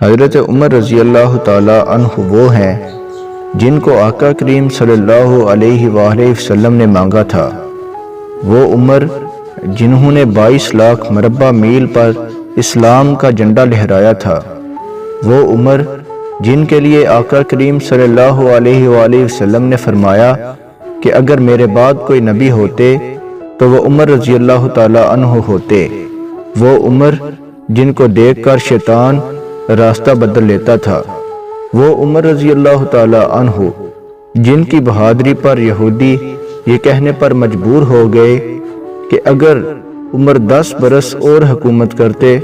حضرت عمر رضی اللہ تعالی عنہ وہ ہیں جن کو آقا کریم صلی اللہ علیہ وآلہ وسلم نے مانگا تھا۔ وہ عمر جنہوں نے 22 لاکھ مربع میل پر اسلام کا جھنڈا لہرایا تھا۔ وہ عمر جن کے لیے آقا کریم صلی اللہ علیہ وآلہ وسلم نے فرمایا کہ اگر میرے بعد کوئی نبی ہوتے تو وہ عمر رضی اللہ تعالی عنہ ہوتے۔ وہ عمر جن کو دیکھ کر شیطان راستہ بدل لیتا تھا۔ وہ عمر رضی اللہ تعالی عنہ جن کی بہادری پر یہودی یہ کہنے پر مجبور ہو گئے کہ اگر عمر 10 برس اور حکومت کرتے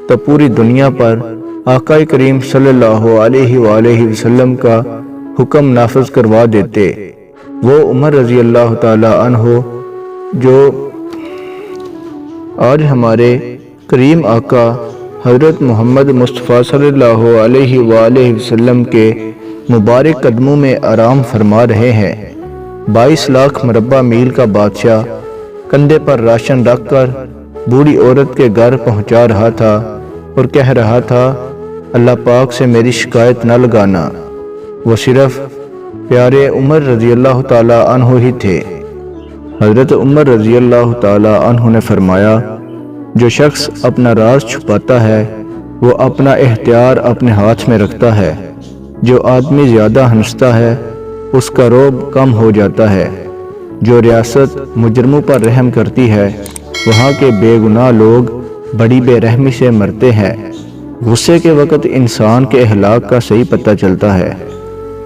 تو پوری دنیا پر آقا کریم صلی اللہ علیہ وآلہ وسلم کا حکم نافذ کروا دیتے۔ وہ عمر رضی اللہ تعالی عنہ جو آج ہمارے کریم آقا حضرت محمد مصطفیٰ صلی اللہ علیہ وآلہ وسلم کے مبارک قدموں میں آرام فرما رہے ہیں۔ 22 لاکھ مربع میل کا بادشاہ کندھے پر راشن رکھ کر بوڑھی عورت کے گھر پہنچا رہا تھا اور کہہ رہا تھا اللہ پاک سے میری شکایت نہ لگانا۔ وہ صرف پیارے عمر رضی اللہ تعالی عنہ ہی تھے۔ حضرت عمر رضی اللہ تعالی عنہ نے فرمایا جو شخص اپنا راز چھپاتا ہے وہ اپنا اختیار اپنے ہاتھ میں رکھتا ہے۔ جو آدمی زیادہ ہنستا ہے اس کا رعب کم ہو جاتا ہے۔ جو ریاست مجرموں پر رحم کرتی ہے وہاں کے بے گناہ لوگ بڑی بے رحمی سے مرتے ہیں۔ غصے کے وقت انسان کے اخلاق کا صحیح پتہ چلتا ہے۔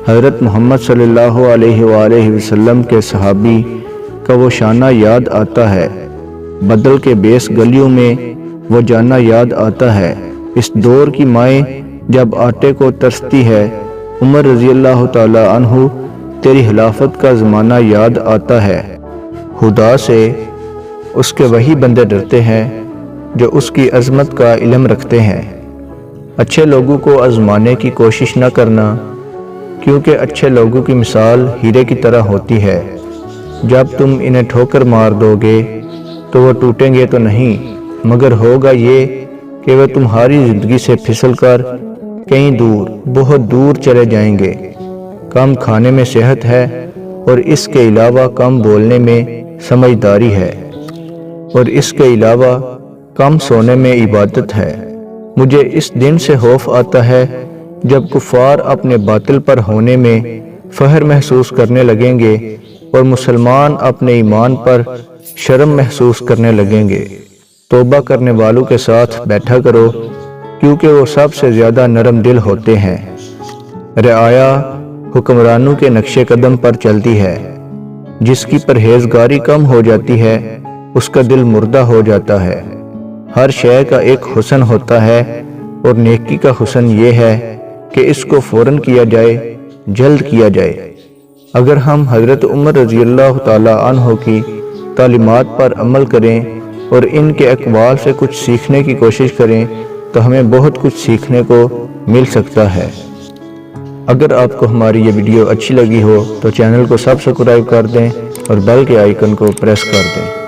حضرت محمد صلی اللہ علیہ وآلہ وسلم کے صحابی کا وہ شانہ یاد آتا ہے۔ بدل کے بیس گلیوں میں وہ جانا یاد آتا ہے۔ اس دور کی مائیں جب آٹے کو ترستی ہے عمر رضی اللہ تعالی عنہ تیری خلافت کا زمانہ یاد آتا ہے۔ خدا سے اس کے وہی بندے ڈرتے ہیں جو اس کی عظمت کا علم رکھتے ہیں۔ اچھے لوگوں کو آزمانے کی کوشش نہ کرنا کیونکہ اچھے لوگوں کی مثال ہیرے کی طرح ہوتی ہے۔ جب تم انہیں ٹھوکر مار دو گے تو وہ ٹوٹیں گے تو نہیں مگر ہوگا یہ کہ وہ تمہاری زندگی سے پھسل کر کہیں دور بہت دور چلے جائیں گے۔ کم کھانے میں صحت ہے اور اس کے علاوہ کم بولنے میں سمجھداری ہے اور اس کے علاوہ کم سونے میں عبادت ہے۔ مجھے اس دن سے خوف آتا ہے جب کفار اپنے باطل پر ہونے میں فخر محسوس کرنے لگیں گے اور مسلمان اپنے ایمان پر شرم محسوس کرنے لگیں گے۔ توبہ کرنے والوں کے ساتھ بیٹھا کرو کیونکہ وہ سب سے زیادہ نرم دل ہوتے ہیں۔ رعایا حکمرانوں کے نقش قدم پر چلتی ہے۔ جس کی پرہیزگاری کم ہو جاتی ہے اس کا دل مردہ ہو جاتا ہے۔ ہر شے کا ایک حسن ہوتا ہے اور نیکی کا حسن یہ ہے کہ اس کو فوراً کیا جائے، جلد کیا جائے۔ اگر ہم حضرت عمر رضی اللہ تعالی عنہ کی تعلیمات پر عمل کریں اور ان کے اقوال سے کچھ سیکھنے کی کوشش کریں تو ہمیں بہت کچھ سیکھنے کو مل سکتا ہے۔ اگر آپ کو ہماری یہ ویڈیو اچھی لگی ہو تو چینل کو سبسکرائب کر دیں اور بیل کے آئیکن کو پریس کر دیں۔